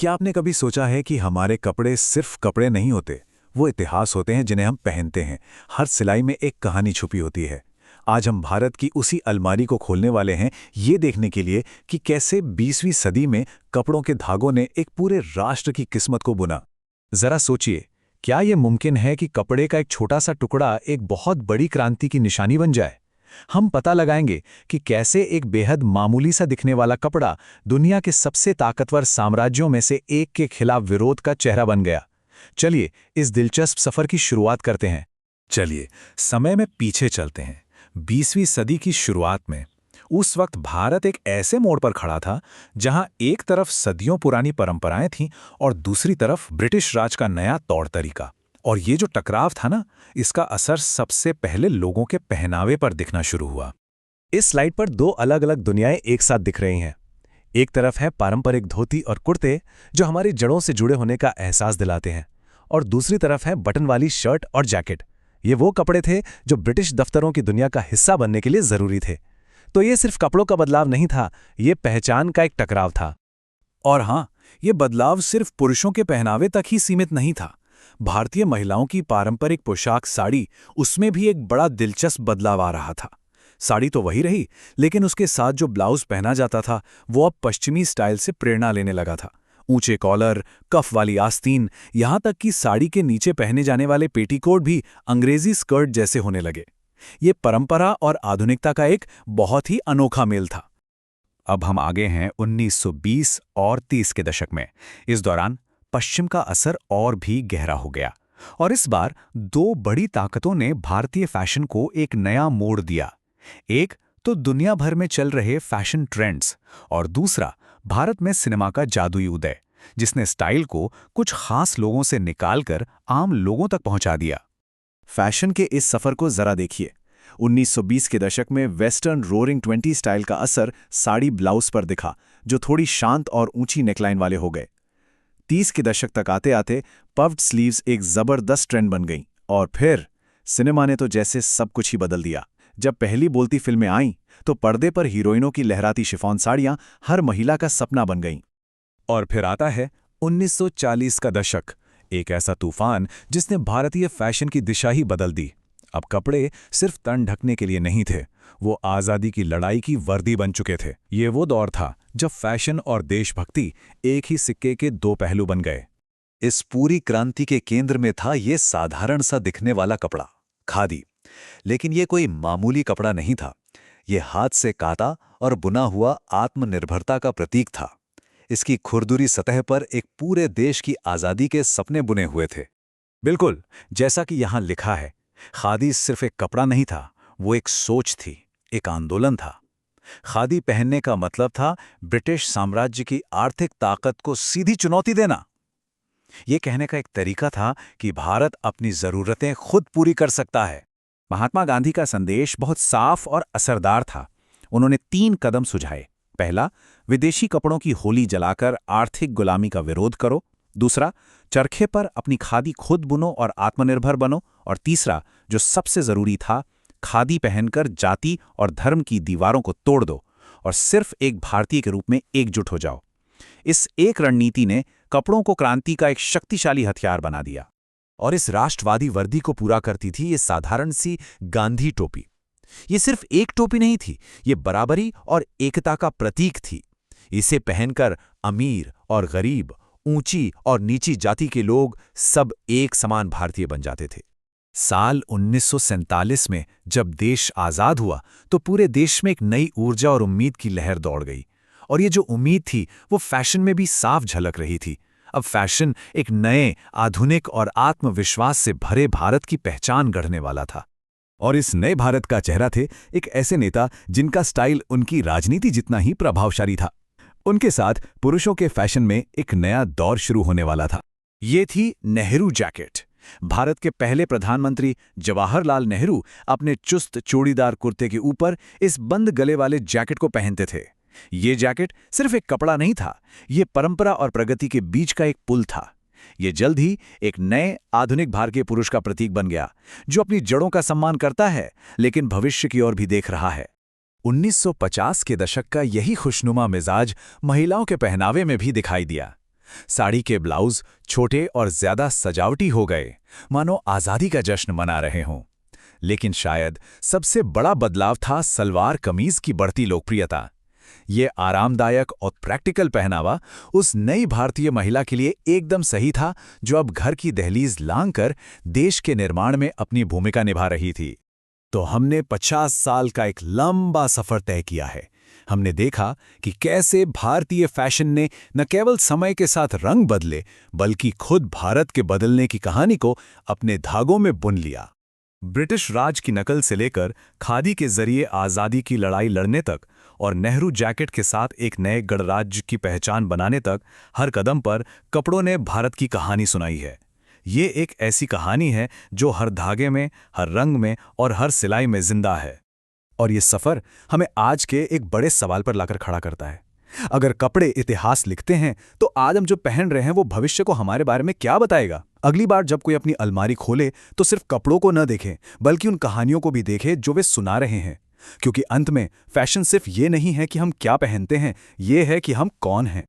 क्या आपने कभी सोचा है कि हमारे कपड़े सिर्फ कपड़े नहीं होते, वो इतिहास होते हैं जिन्हें हम पहनते हैं। हर सिलाई में एक कहानी छुपी होती है। आज हम भारत की उसी अलमारी को खोलने वाले हैं, ये देखने के लिए कि कैसे 20वीं सदी में कपड़ों के धागों ने एक पूरे राष्ट्र की किस्मत को बुना। जरा सोचिए, क्या ये मुमकिन है कि कपड़े का एक छोटा सा टुकड़ा एक बहुत बड़ी क्रांति की निशानी बन जाए? हम पता लगाएंगे कि कैसे एक बेहद मामूली सा दिखने वाला कपड़ा दुनिया के सबसे ताकतवर साम्राज्यों में से एक के खिलाफ विरोध का चेहरा बन गया। चलिए इस दिलचस्प सफर की शुरुआत करते हैं। चलिए समय में पीछे चलते हैं, 20वीं सदी की शुरुआत में। उस वक्त भारत एक ऐसे मोड़ पर खड़ा था जहां एक तरफ सदियों पुरानी परंपराएं थीं और दूसरी तरफ ब्रिटिश राज का नया तौर तरीका। और ये जो टकराव था ना, इसका असर सबसे पहले लोगों के पहनावे पर दिखना शुरू हुआ। इस स्लाइड पर दो अलग अलग दुनियाएं एक साथ दिख रही हैं। एक तरफ है पारंपरिक धोती और कुर्ते जो हमारी जड़ों से जुड़े होने का एहसास दिलाते हैं, और दूसरी तरफ है बटन वाली शर्ट और जैकेट। ये वो कपड़े थे जो ब्रिटिश दफ्तरों की दुनिया का हिस्सा बनने के लिए जरूरी थे। तो ये सिर्फ कपड़ों का बदलाव नहीं था, ये पहचान का एक टकराव था। और हाँ, ये बदलाव सिर्फ पुरुषों के पहनावे तक ही सीमित नहीं था। भारतीय महिलाओं की पारंपरिक पोशाक साड़ी, उसमें भी एक बड़ा दिलचस्प बदलाव आ रहा था। साड़ी तो वही रही, लेकिन उसके साथ जो ब्लाउज पहना जाता था वो अब पश्चिमी स्टाइल से प्रेरणा लेने लगा था। ऊंचे कॉलर, कफ वाली आस्तीन, यहां तक कि साड़ी के नीचे पहने जाने वाले पेटीकोट भी अंग्रेजी स्कर्ट जैसे होने लगे। ये परंपरा और आधुनिकता का एक बहुत ही अनोखा मेल था। अब हम आगे हैं 1920 और 30 के दशक में। इस दौरान पश्चिम का असर और भी गहरा हो गया, और इस बार दो बड़ी ताकतों ने भारतीय फैशन को एक नया मोड़ दिया। एक तो दुनिया भर में चल रहे फैशन ट्रेंड्स, और दूसरा भारत में सिनेमा का जादुई उदय, जिसने स्टाइल को कुछ खास लोगों से निकालकर आम लोगों तक पहुंचा दिया। फैशन के इस सफर को जरा देखिए। 1920 के दशक में वेस्टर्न रोरिंग 20 स्टाइल का असर साड़ी ब्लाउज पर दिखा, जो थोड़ी शांत और ऊंची नेकलाइन वाले हो गए। 30 के दशक तक आते आते पफ्ड स्लीव्स एक जबरदस्त ट्रेंड बन गईं, और फिर सिनेमा ने तो जैसे सब कुछ ही बदल दिया। जब पहली बोलती फिल्में आईं तो पर्दे पर हीरोइनों की लहराती शिफॉन साड़ियां हर महिला का सपना बन गईं। और फिर आता है 1940 का दशक, एक ऐसा तूफान जिसने भारतीय फैशन की दिशा ही बदल दी। अब कपड़े सिर्फ तन ढकने के लिए नहीं थे, वो आज़ादी की लड़ाई की वर्दी बन चुके थे। ये वो दौर था जब फैशन और देशभक्ति एक ही सिक्के के दो पहलू बन गए। इस पूरी क्रांति के केंद्र में था ये साधारण सा दिखने वाला कपड़ा, खादी। लेकिन ये कोई मामूली कपड़ा नहीं था। ये हाथ से काता और बुना हुआ आत्मनिर्भरता का प्रतीक था। इसकी खुरदुरी सतह पर एक पूरे देश की आज़ादी के सपने बुने हुए थे। बिल्कुल, जैसा कि यहाँ लिखा है, खादी सिर्फ एक कपड़ा नहीं था, वो एक सोच थी, एक आंदोलन था। खादी पहनने का मतलब था ब्रिटिश साम्राज्य की आर्थिक ताकत को सीधी चुनौती देना। ये कहने का एक तरीका था कि भारत अपनी जरूरतें खुद पूरी कर सकता है। महात्मा गांधी का संदेश बहुत साफ और असरदार था। उन्होंने 3 कदम सुझाए। पहला, विदेशी कपड़ों की होली जलाकर आर्थिक गुलामी का विरोध करो। दूसरा, चरखे पर अपनी खादी खुद बुनो और आत्मनिर्भर बनो। और तीसरा, जो सबसे जरूरी था, खादी पहनकर जाति और धर्म की दीवारों को तोड़ दो और सिर्फ एक भारतीय के रूप में एकजुट हो जाओ। इस एक रणनीति ने कपड़ों को क्रांति का एक शक्तिशाली हथियार बना दिया। और इस राष्ट्रवादी वर्दी को पूरा करती थी ये साधारण सी गांधी टोपी। ये सिर्फ एक टोपी नहीं थी, ये बराबरी और एकता का प्रतीक थी। इसे पहनकर अमीर और गरीब, ऊंची और नीची जाति के लोग सब एक समान भारतीय बन जाते थे। साल 1947 में जब देश आज़ाद हुआ तो पूरे देश में एक नई ऊर्जा और उम्मीद की लहर दौड़ गई। और ये जो उम्मीद थी वो फैशन में भी साफ झलक रही थी। अब फैशन एक नए, आधुनिक और आत्मविश्वास से भरे भारत की पहचान गढ़ने वाला था। और इस नए भारत का चेहरा थे एक ऐसे नेता जिनका स्टाइल उनकी राजनीति जितना ही प्रभावशाली था। उनके साथ पुरुषों के फैशन में एक नया दौर शुरू होने वाला था। ये थी नेहरू जैकेट। भारत के पहले प्रधानमंत्री जवाहरलाल नेहरू अपने चुस्त चूड़ीदार कुर्ते के ऊपर इस बंद गले वाले जैकेट को पहनते थे। ये जैकेट सिर्फ एक कपड़ा नहीं था, ये परंपरा और प्रगति के बीच का एक पुल था। ये जल्द ही एक नए आधुनिक भारतीय पुरुष का प्रतीक बन गया, जो अपनी जड़ों का सम्मान करता है लेकिन भविष्य की ओर भी देख रहा है। 1950 के दशक का यही खुशनुमा मिजाज महिलाओं के पहनावे में भी दिखाई दिया। साड़ी के ब्लाउज छोटे और ज्यादा सजावटी हो गए, मानो आजादी का जश्न मना रहे हों। लेकिन शायद सबसे बड़ा बदलाव था सलवार कमीज की बढ़ती लोकप्रियता। ये आरामदायक और प्रैक्टिकल पहनावा उस नई भारतीय महिला के लिए एकदम सही था जो अब घर की दहलीज लांघकर देश के निर्माण में अपनी भूमिका निभा रही थी। तो हमने 50 साल का एक लंबा सफर तय किया है। हमने देखा कि कैसे भारतीय फैशन ने न केवल समय के साथ रंग बदले, बल्कि खुद भारत के बदलने की कहानी को अपने धागों में बुन लिया। ब्रिटिश राज की नकल से लेकर खादी के जरिए आज़ादी की लड़ाई लड़ने तक और नेहरू जैकेट के साथ एक नए गणराज्य की पहचान बनाने तक, हर कदम पर कपड़ों ने भारत की कहानी सुनाई है। ये एक ऐसी कहानी है जो हर धागे में, हर रंग में और हर सिलाई में जिंदा है। और ये सफ़र हमें आज के एक बड़े सवाल पर लाकर खड़ा करता है। अगर कपड़े इतिहास लिखते हैं, तो आज हम जो पहन रहे हैं वो भविष्य को हमारे बारे में क्या बताएगा? अगली बार जब कोई अपनी अलमारी खोले तो सिर्फ कपड़ों को न देखें, बल्कि उन कहानियों को भी देखें जो वे सुना रहे हैं। क्योंकि अंत में फैशन सिर्फ ये नहीं है कि हम क्या पहनते हैं, ये है कि हम कौन हैं।